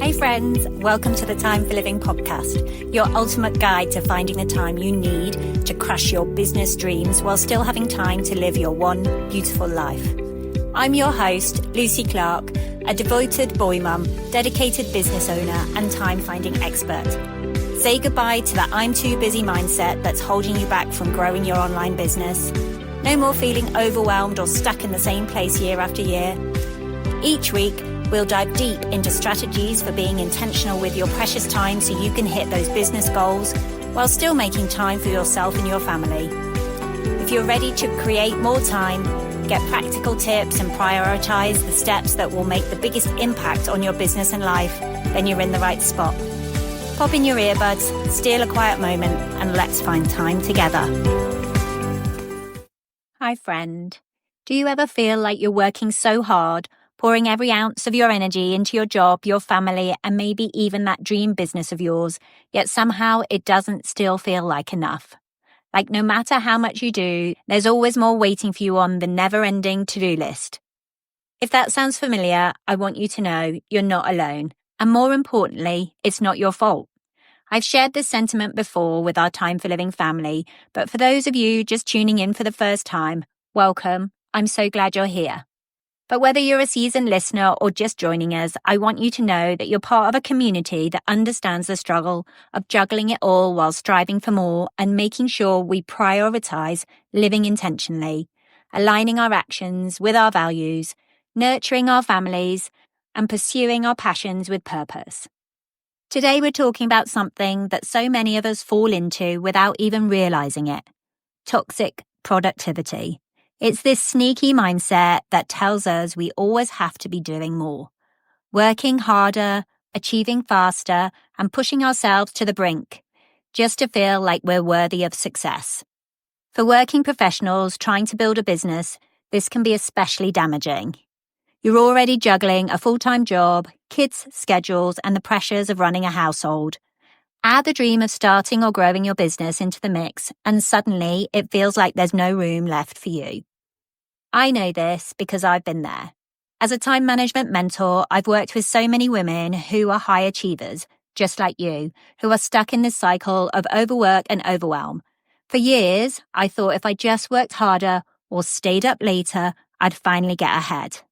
Hey friends, welcome to the Time for Living podcast, your ultimate guide to finding the time you need to crush your business dreams while still having time to live your one beautiful life. I'm your host, Lucy Clark, a devoted boy mum, dedicated business owner and time-finding expert. Say goodbye to the I'm too busy mindset that's holding you back from growing your online business. No more feeling overwhelmed or stuck in the same place year after year. Each week, we'll dive deep into strategies for being intentional with your precious time so you can hit those business goals while still making time for yourself and your family. If you're ready to create more time, get practical tips and prioritize the steps that will make the biggest impact on your business and life, then you're in the right spot. Pop in your earbuds, steal a quiet moment, and let's find time together. Hi friend, do you ever feel like you're working so hard, pouring every ounce of your energy into your job, your family, and maybe even that dream business of yours, yet somehow it doesn't still feel like enough? Like no matter how much you do, there's always more waiting for you on the never-ending to-do list. If that sounds familiar, I want you to know you're not alone. And more importantly, it's not your fault. I've shared this sentiment before with our Time for Living family, but for those of you just tuning in for the first time, welcome. I'm so glad you're here. But whether you're a seasoned listener or just joining us, I want you to know that you're part of a community that understands the struggle of juggling it all while striving for more and making sure we prioritize living intentionally, aligning our actions with our values, nurturing our families, and pursuing our passions with purpose. Today we're talking about something that so many of us fall into without even realizing it: toxic productivity. It's this sneaky mindset that tells us we always have to be doing more, working harder, achieving faster, and pushing ourselves to the brink, just to feel like we're worthy of success. For working professionals trying to build a business, this can be especially damaging. You're already juggling a full-time job, kids' schedules, and the pressures of running a household. Add the dream of starting or growing your business into the mix, and suddenly it feels like there's no room left for you. I know this because I've been there. As a time management mentor, I've worked with so many women who are high achievers, just like you, who are stuck in this cycle of overwork and overwhelm. For years, I thought if I just worked harder or stayed up later, I'd finally get ahead.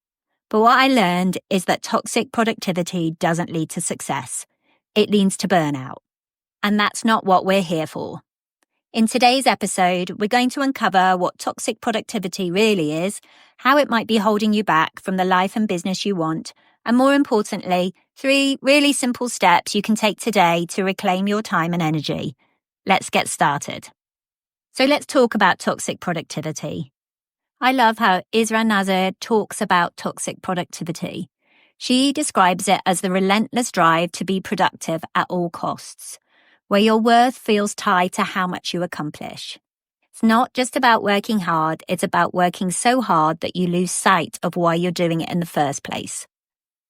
But what I learned is that toxic productivity doesn't lead to success. It leads to burnout. And that's not what we're here for. In today's episode, we're going to uncover what toxic productivity really is, how it might be holding you back from the life and business you want, and more importantly, 3 really simple steps you can take today to reclaim your time and energy. Let's get started. So let's talk about toxic productivity. I love how Isra Nazir talks about toxic productivity. She describes it as the relentless drive to be productive at all costs, where your worth feels tied to how much you accomplish. It's not just about working hard, it's about working so hard that you lose sight of why you're doing it in the first place.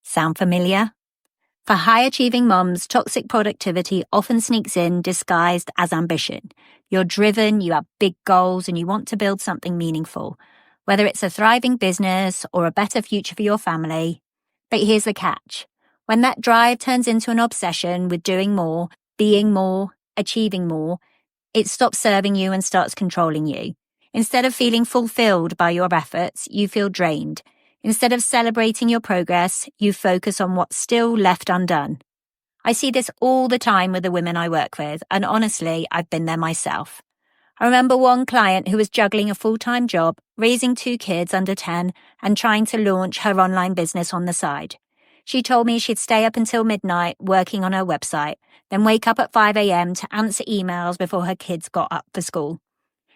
Sound familiar? For high-achieving moms, toxic productivity often sneaks in disguised as ambition. You're driven, you have big goals, and you want to build something meaningful, whether it's a thriving business or a better future for your family. But here's the catch. When that drive turns into an obsession with doing more, being more, achieving more, it stops serving you and starts controlling you. Instead of feeling fulfilled by your efforts, you feel drained. Instead of celebrating your progress, you focus on what's still left undone. I see this all the time with the women I work with, and honestly, I've been there myself. I remember one client who was juggling a full-time job, raising 2 kids under 10, and trying to launch her online business on the side. She told me she'd stay up until midnight working on her website, then wake up at 5 a.m. to answer emails before her kids got up for school.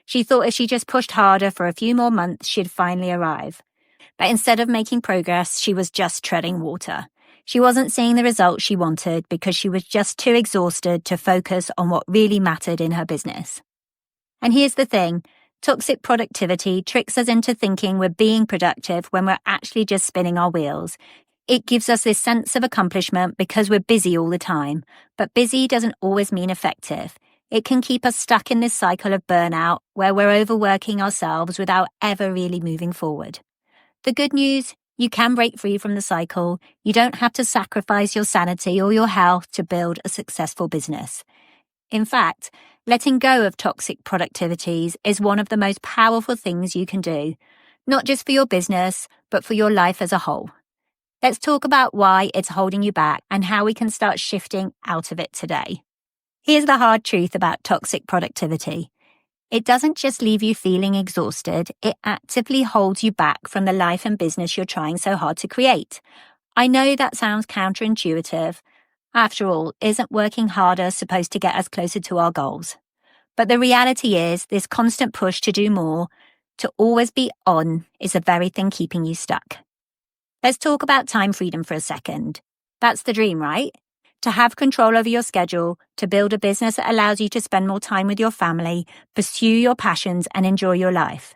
She thought if she just pushed harder for a few more months, she'd finally arrive. But instead of making progress, she was just treading water. She wasn't seeing the results she wanted because she was just too exhausted to focus on what really mattered in her business. And here's the thing. Toxic productivity tricks us into thinking we're being productive when we're actually just spinning our wheels. It gives us this sense of accomplishment because we're busy all the time, but busy doesn't always mean effective. It can keep us stuck in this cycle of burnout where we're overworking ourselves without ever really moving forward. The good news, You can break free from the cycle. You don't have to sacrifice your sanity or your health to build a successful business. In fact, letting go of toxic productivities is one of the most powerful things you can do, not just for your business, but for your life as a whole. Let's talk about why it's holding you back and how we can start shifting out of it today. Here's the hard truth about toxic productivity. It doesn't just leave you feeling exhausted, it actively holds you back from the life and business you're trying so hard to create. I know that sounds counterintuitive. After all, isn't working harder supposed to get us closer to our goals? But the reality is, this constant push to do more, to always be on, is the very thing keeping you stuck. Let's talk about time freedom for a second. That's the dream, right? To have control over your schedule, to build a business that allows you to spend more time with your family, pursue your passions, and enjoy your life.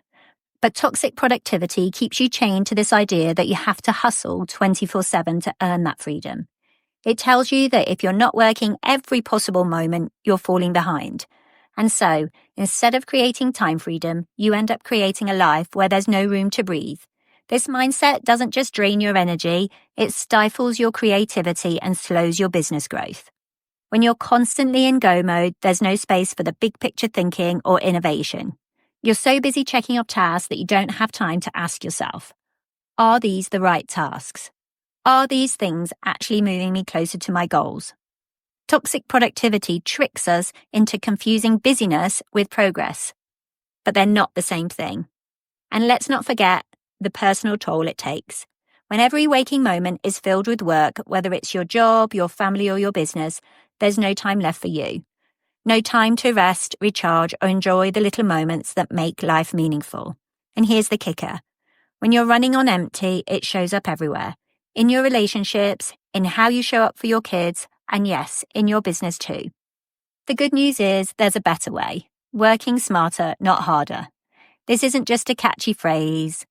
But toxic productivity keeps you chained to this idea that you have to hustle 24/7 to earn that freedom. It tells you that if you're not working every possible moment, you're falling behind. And so, instead of creating time freedom, you end up creating a life where there's no room to breathe. This mindset doesn't just drain your energy, it stifles your creativity and slows your business growth. When you're constantly in go mode, there's no space for the big picture thinking or innovation. You're so busy checking off tasks that you don't have time to ask yourself, are these the right tasks? Are these things actually moving me closer to my goals? Toxic productivity tricks us into confusing busyness with progress, but they're not the same thing. And let's not forget the personal toll it takes. When every waking moment is filled with work, whether it's your job, your family, or your business, there's no time left for you. No time to rest, recharge, or enjoy the little moments that make life meaningful. And here's the kicker. When you're running on empty, it shows up everywhere. In your relationships, in how you show up for your kids, and yes, in your business too. The good news is there's a better way. Working smarter, not harder. This isn't just a catchy phrase.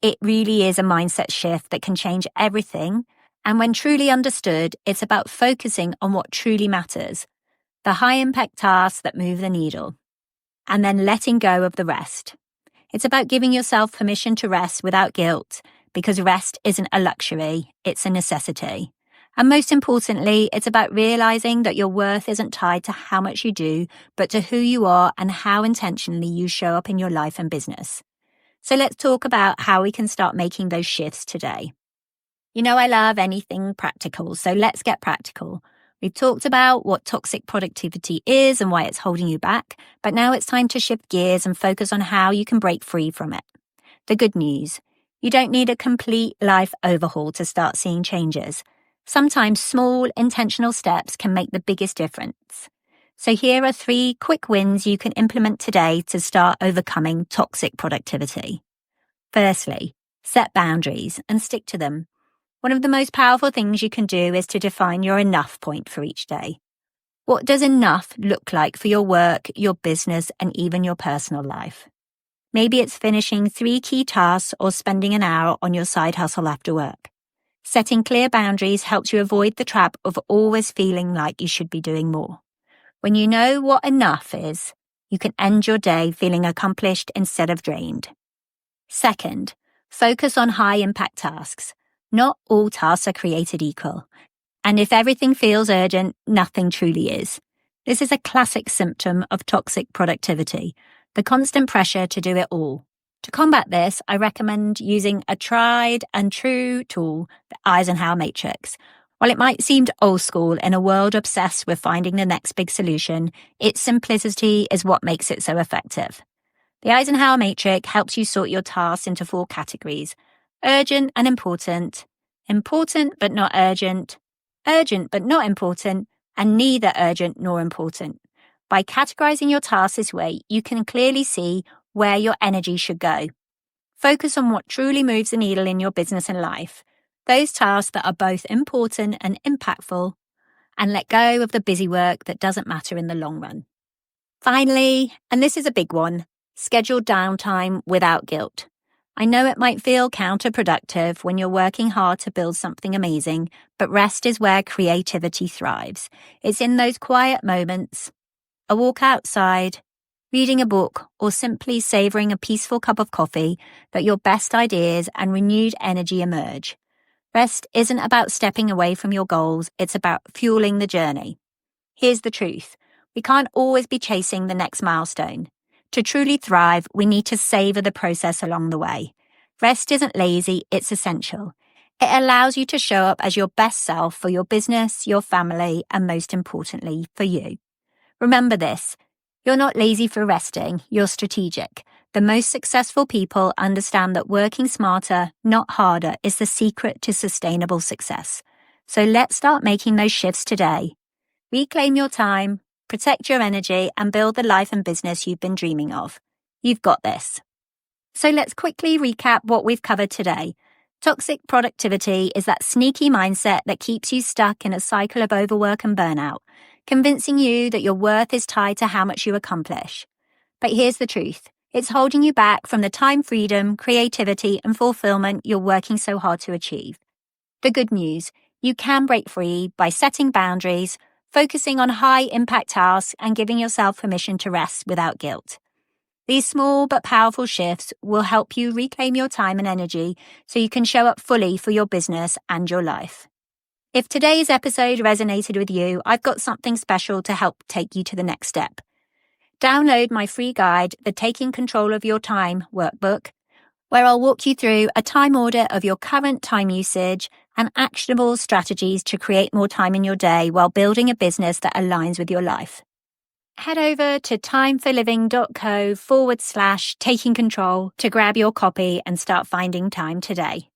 It really is a mindset shift that can change everything. And when truly understood, it's about focusing on what truly matters. The high impact tasks that move the needle. And then letting go of the rest. It's about giving yourself permission to rest without guilt, because rest isn't a luxury, it's a necessity. And most importantly, it's about realizing that your worth isn't tied to how much you do, but to who you are and how intentionally you show up in your life and business. So let's talk about how we can start making those shifts today. You know, I love anything practical, so let's get practical. We've talked about what toxic productivity is and why it's holding you back, but now it's time to shift gears and focus on how you can break free from it. The good news, you don't need a complete life overhaul to start seeing changes. Sometimes small, intentional steps can make the biggest difference. So here are 3 quick wins you can implement today to start overcoming toxic productivity. Firstly, set boundaries and stick to them. One of the most powerful things you can do is to define your enough point for each day. What does enough look like for your work, your business, and even your personal life? Maybe it's finishing 3 key tasks or spending an hour on your side hustle after work. Setting clear boundaries helps you avoid the trap of always feeling like you should be doing more. When you know what enough is, you can end your day feeling accomplished instead of drained. Second, focus on high-impact tasks. Not all tasks are created equal. And if everything feels urgent, nothing truly is. This is a classic symptom of toxic productivity, the constant pressure to do it all. To combat this, I recommend using a tried and true tool, the Eisenhower Matrix. While it might seem old school in a world obsessed with finding the next big solution, its simplicity is what makes it so effective. The Eisenhower Matrix helps you sort your tasks into 4 categories: urgent and important, important but not urgent, urgent but not important, and neither urgent nor important. By categorizing your tasks this way, you can clearly see where your energy should go. Focus on what truly moves the needle in your business and life. Those tasks that are both important and impactful, and let go of the busy work that doesn't matter in the long run. Finally, and this is a big one, schedule downtime without guilt. I know it might feel counterproductive when you're working hard to build something amazing, but rest is where creativity thrives. It's in those quiet moments, a walk outside, reading a book, or simply savoring a peaceful cup of coffee that your best ideas and renewed energy emerge. Rest isn't about stepping away from your goals, it's about fueling the journey. Here's the truth. We can't always be chasing the next milestone. To truly thrive, we need to savor the process along the way. Rest isn't lazy, it's essential. It allows you to show up as your best self for your business, your family, and most importantly, for you. Remember this. You're not lazy for resting, you're strategic. The most successful people understand that working smarter, not harder, is the secret to sustainable success. So let's start making those shifts today. Reclaim your time, protect your energy, and build the life and business you've been dreaming of. You've got this. So let's quickly recap what we've covered today. Toxic productivity is that sneaky mindset that keeps you stuck in a cycle of overwork and burnout, convincing you that your worth is tied to how much you accomplish. But here's the truth. It's holding you back from the time freedom, creativity, and fulfillment you're working so hard to achieve. The good news, you can break free by setting boundaries, focusing on high-impact tasks, and giving yourself permission to rest without guilt. These small but powerful shifts will help you reclaim your time and energy so you can show up fully for your business and your life. If today's episode resonated with you, I've got something special to help take you to the next step. Download my free guide, the Taking Control of Your Time workbook, where I'll walk you through a time audit of your current time usage and actionable strategies to create more time in your day while building a business that aligns with your life. Head over to timeforliving.co/taking control to grab your copy and start finding time today.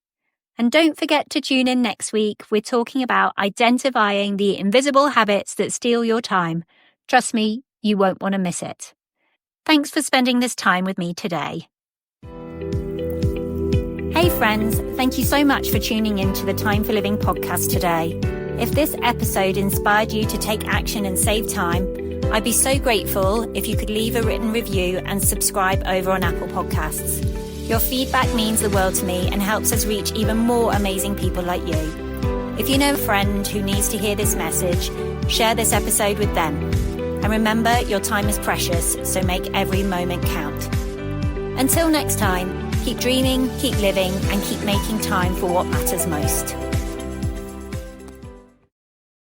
And don't forget to tune in next week. We're talking about identifying the invisible habits that steal your time. Trust me, you won't want to miss it. Thanks for spending this time with me today. Hey friends, thank you so much for tuning in to the Time for Living podcast today. If this episode inspired you to take action and save time, I'd be so grateful if you could leave a written review and subscribe over on Apple Podcasts. Your feedback means the world to me and helps us reach even more amazing people like you. If you know a friend who needs to hear this message, share this episode with them. And remember, your time is precious, so make every moment count. Until next time, keep dreaming, keep living, and keep making time for what matters most.